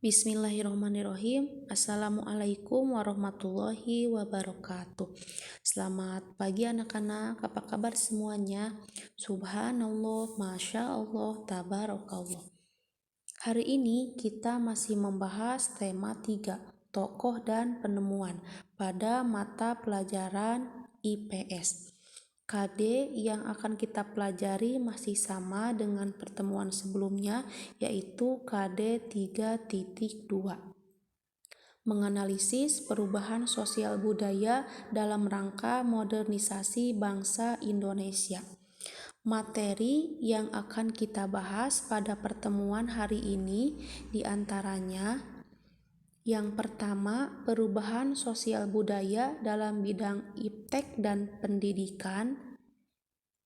Bismillahirrahmanirrahim. Assalamualaikum warahmatullahi wabarakatuh. Selamat pagi anak-anak, apa kabar semuanya? Subhanallah, Masya Allah, Tabarakallah. Hari ini kita masih membahas tema 3, tokoh dan penemuan pada mata pelajaran IPS. KD yang akan kita pelajari masih sama dengan pertemuan sebelumnya, yaitu KD 3.2. Menganalisis perubahan sosial budaya dalam rangka modernisasi bangsa Indonesia. Materi yang akan kita bahas pada pertemuan hari ini diantaranya: yang pertama, perubahan sosial budaya dalam bidang iptek dan pendidikan.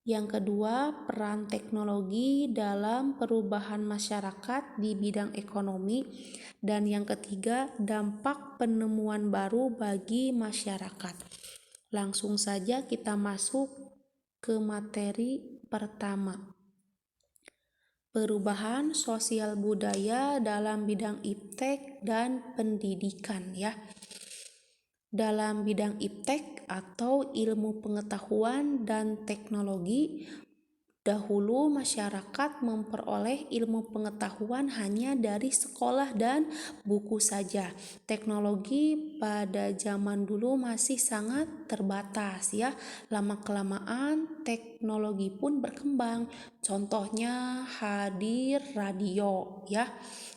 Yang kedua, peran teknologi dalam perubahan masyarakat di bidang ekonomi. Dan yang ketiga, dampak penemuan baru bagi masyarakat. Langsung saja kita masuk ke materi pertama. Perubahan sosial budaya dalam bidang iptek dan pendidikan ya. Dalam bidang iptek atau ilmu pengetahuan dan teknologi, dahulu masyarakat memperoleh ilmu pengetahuan hanya dari sekolah dan buku saja. Teknologi pada zaman dulu masih sangat terbatas ya. Lama-kelamaan teknologi pun berkembang. Contohnya hadir radio ya.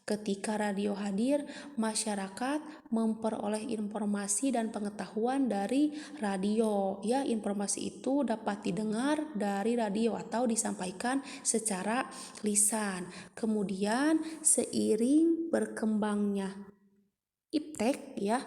Ketika radio hadir, masyarakat memperoleh informasi dan pengetahuan dari radio ya. Informasi itu dapat didengar dari radio atau disampaikan secara lisan. Kemudian seiring berkembangnya iptek ya,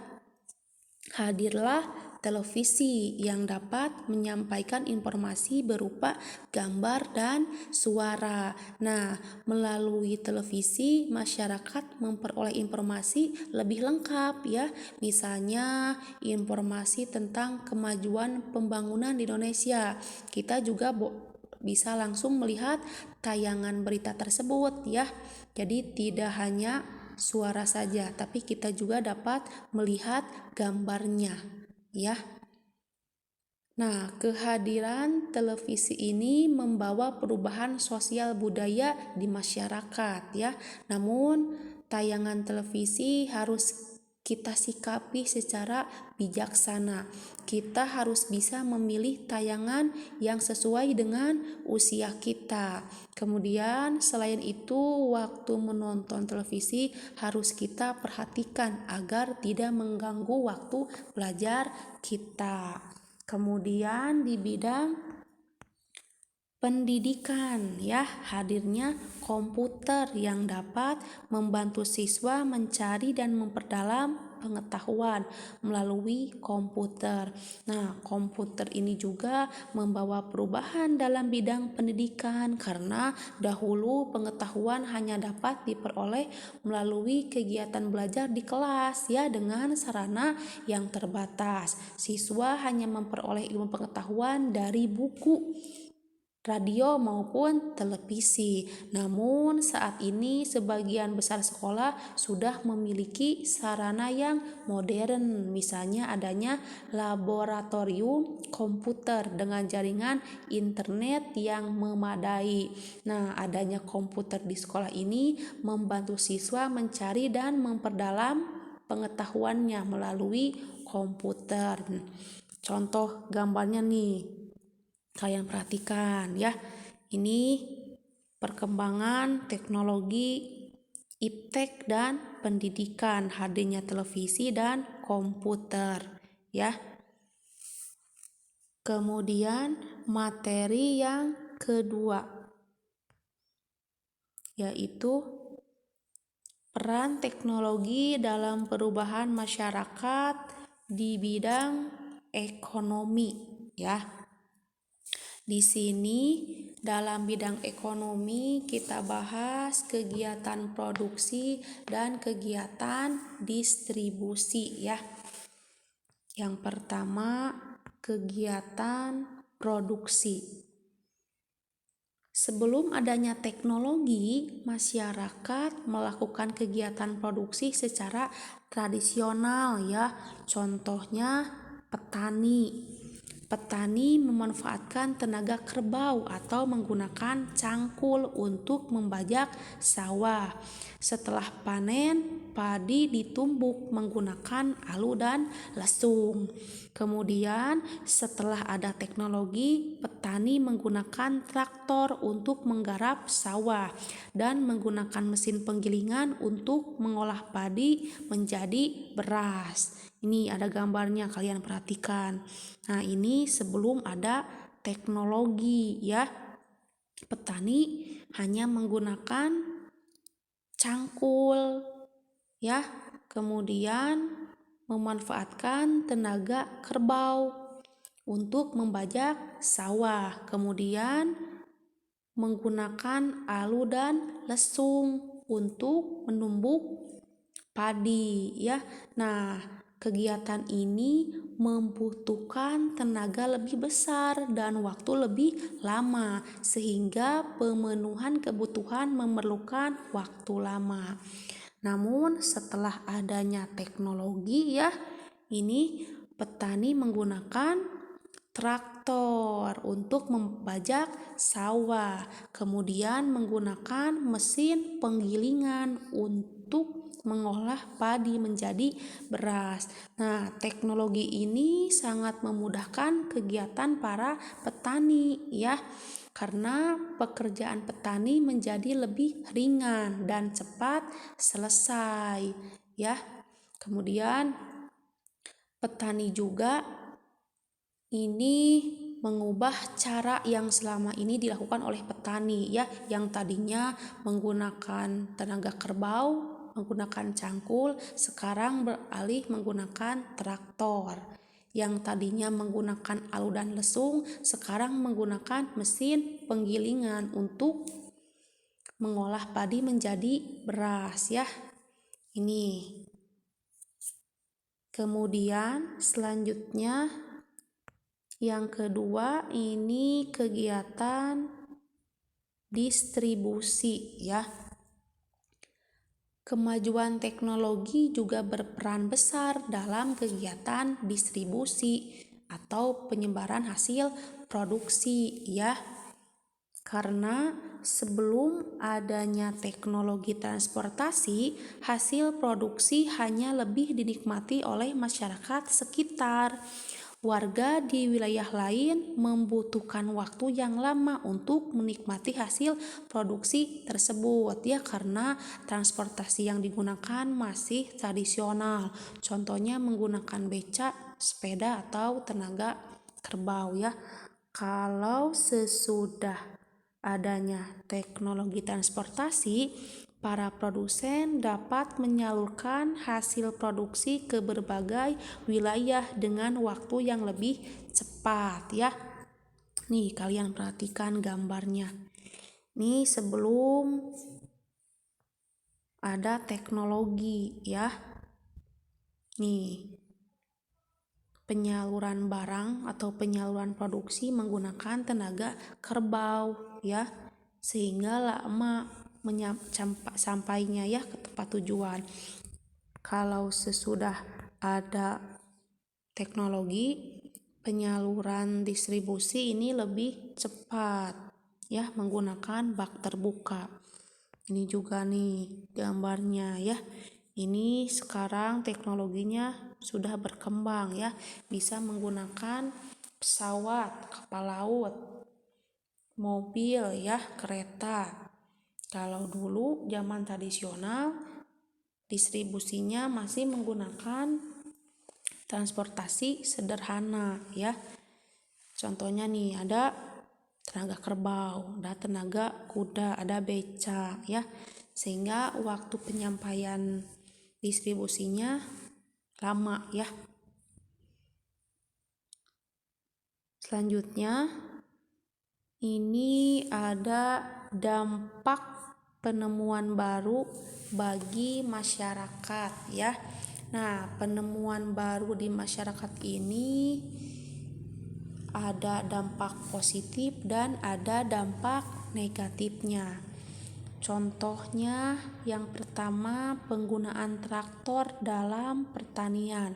hadirlah televisi yang dapat menyampaikan informasi berupa gambar dan suara. Nah, melalui televisi masyarakat memperoleh informasi lebih lengkap ya. Misalnya informasi tentang kemajuan pembangunan di Indonesia. Kita juga bisa langsung melihat tayangan berita tersebut ya. Jadi tidak hanya suara saja, tapi kita juga dapat melihat gambarnya ya. Nah, kehadiran televisi ini membawa perubahan sosial budaya di masyarakat ya. Namun tayangan televisi harus kita sikapi secara bijaksana. Kita harus bisa memilih tayangan yang sesuai dengan usia kita. Kemudian selain itu, waktu menonton televisi harus kita perhatikan agar tidak mengganggu waktu belajar kita. Kemudian di bidang pendidikan ya, hadirnya komputer yang dapat membantu siswa mencari dan memperdalam pengetahuan melalui komputer. Nah, komputer ini juga membawa perubahan dalam bidang pendidikan karena dahulu pengetahuan hanya dapat diperoleh melalui kegiatan belajar di kelas ya, dengan sarana yang terbatas. Siswa hanya memperoleh ilmu pengetahuan dari buku, radio maupun televisi. Namun saat ini sebagian besar sekolah sudah memiliki sarana yang modern, misalnya adanya laboratorium komputer dengan jaringan internet yang memadai. Nah, adanya komputer di sekolah ini membantu siswa mencari dan memperdalam pengetahuannya melalui komputer. Contoh gambarnya nih, kalian perhatikan ya. Ini perkembangan teknologi iptek dan pendidikan, hadirnya televisi dan komputer ya. Kemudian materi yang kedua yaitu peran teknologi dalam perubahan masyarakat di bidang ekonomi ya. Di sini dalam bidang ekonomi kita bahas kegiatan produksi dan kegiatan distribusi ya. Yang pertama, kegiatan produksi. Sebelum adanya teknologi, masyarakat melakukan kegiatan produksi secara tradisional ya. Contohnya petani. Petani memanfaatkan tenaga kerbau atau menggunakan cangkul untuk membajak sawah. Setelah panen, padi ditumbuk menggunakan alu dan lesung. Kemudian, setelah ada teknologi, petani menggunakan traktor untuk menggarap sawah dan menggunakan mesin penggilingan untuk mengolah padi menjadi beras. Ini ada gambarnya, kalian perhatikan. Nah, ini sebelum ada teknologi ya. Petani hanya menggunakan cangkul ya. Kemudian memanfaatkan tenaga kerbau untuk membajak sawah. Kemudian menggunakan alu dan lesung untuk menumbuk padi ya. Nah, kegiatan ini membutuhkan tenaga lebih besar dan waktu lebih lama sehingga pemenuhan kebutuhan memerlukan waktu lama. Namun setelah adanya teknologi ya, ini petani menggunakan traktor untuk membajak sawah, kemudian menggunakan mesin penggilingan untuk mengolah padi menjadi beras. Nah, teknologi ini sangat memudahkan kegiatan para petani ya, karena pekerjaan petani menjadi lebih ringan dan cepat selesai ya. Kemudian petani juga ini mengubah cara yang selama ini dilakukan oleh petani ya, yang tadinya menggunakan tenaga kerbau, menggunakan cangkul, sekarang beralih menggunakan traktor. Yang tadinya menggunakan alu dan lesung, sekarang menggunakan mesin penggilingan untuk mengolah padi menjadi beras ya. Ini. Kemudian selanjutnya yang kedua ini kegiatan distribusi ya. Kemajuan teknologi juga berperan besar dalam kegiatan distribusi atau penyebaran hasil produksi ya. Karena sebelum adanya teknologi transportasi, hasil produksi hanya lebih dinikmati oleh masyarakat sekitar. Warga di wilayah lain membutuhkan waktu yang lama untuk menikmati hasil produksi tersebut ya, karena transportasi yang digunakan masih tradisional. Contohnya menggunakan becak, sepeda atau tenaga kerbau ya. Kalau sesudah adanya teknologi transportasi, para produsen dapat menyalurkan hasil produksi ke berbagai wilayah dengan waktu yang lebih cepat ya. Nih, kalian perhatikan gambarnya. Nih, sebelum ada teknologi ya. Nih, penyaluran barang atau penyaluran produksi menggunakan tenaga kerbau ya, sehingga lama sampainya ya ke tempat tujuan. Kalau sesudah ada teknologi, penyaluran distribusi ini lebih cepat ya, menggunakan bak terbuka. Ini juga nih gambarnya ya. Ini sekarang teknologinya sudah berkembang ya, bisa menggunakan pesawat, kapal laut, mobil ya, kereta. Kalau dulu zaman tradisional distribusinya masih menggunakan transportasi sederhana ya. Contohnya nih, ada tenaga kerbau, ada tenaga kuda, ada becak ya. Sehingga waktu penyampaian distribusinya lama ya. Selanjutnya ini ada dampak penemuan baru bagi masyarakat ya. Nah, penemuan baru di masyarakat ini ada dampak positif dan ada dampak negatifnya. Contohnya yang pertama, penggunaan traktor dalam pertanian.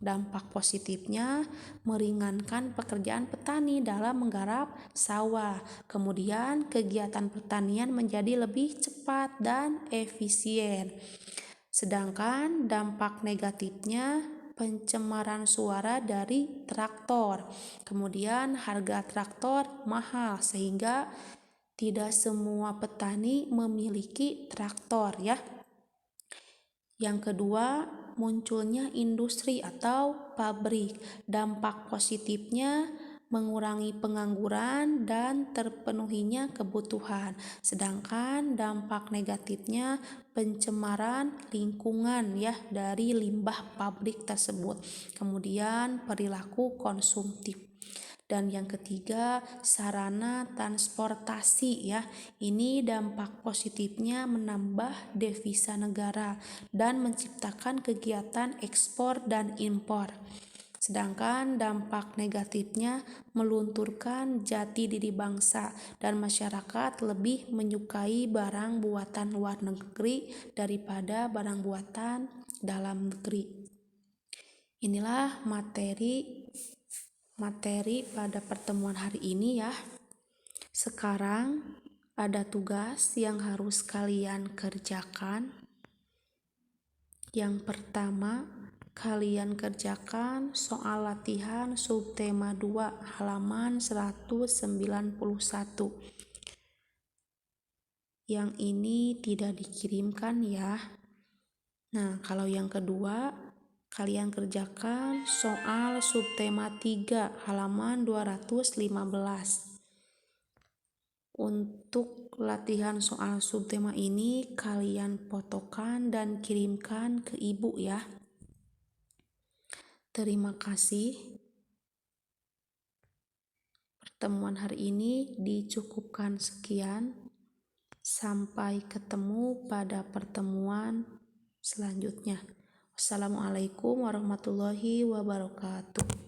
Dampak positifnya meringankan pekerjaan petani dalam menggarap sawah. Kemudian kegiatan pertanian menjadi lebih cepat dan efisien. Sedangkan dampak negatifnya pencemaran suara dari traktor. Kemudian harga traktor mahal sehingga tidak semua petani memiliki traktor ya. Yang kedua, munculnya industri atau pabrik. Dampak positifnya mengurangi pengangguran dan terpenuhinya kebutuhan. Sedangkan dampak negatifnya pencemaran lingkungan ya dari limbah pabrik tersebut. Kemudian perilaku konsumtif. Dan yang ketiga, sarana transportasi ya. Ini dampak positifnya menambah devisa negara dan menciptakan kegiatan ekspor dan impor. Sedangkan dampak negatifnya melunturkan jati diri bangsa dan masyarakat lebih menyukai barang buatan luar negeri daripada barang buatan dalam negeri. Inilah materi pada pertemuan hari ini ya. Sekarang ada tugas yang harus kalian kerjakan. Yang pertama, kalian kerjakan soal latihan subtema 2 halaman 191. Yang ini tidak dikirimkan ya. Nah, kalau yang kedua, kalian kerjakan soal subtema 3 halaman 215. Untuk latihan soal subtema ini kalian fotokan dan kirimkan ke ibu ya. Terima kasih. Pertemuan hari ini dicukupkan sekian. Sampai ketemu pada pertemuan selanjutnya. Wassalamualaikum warahmatullahi wabarakatuh.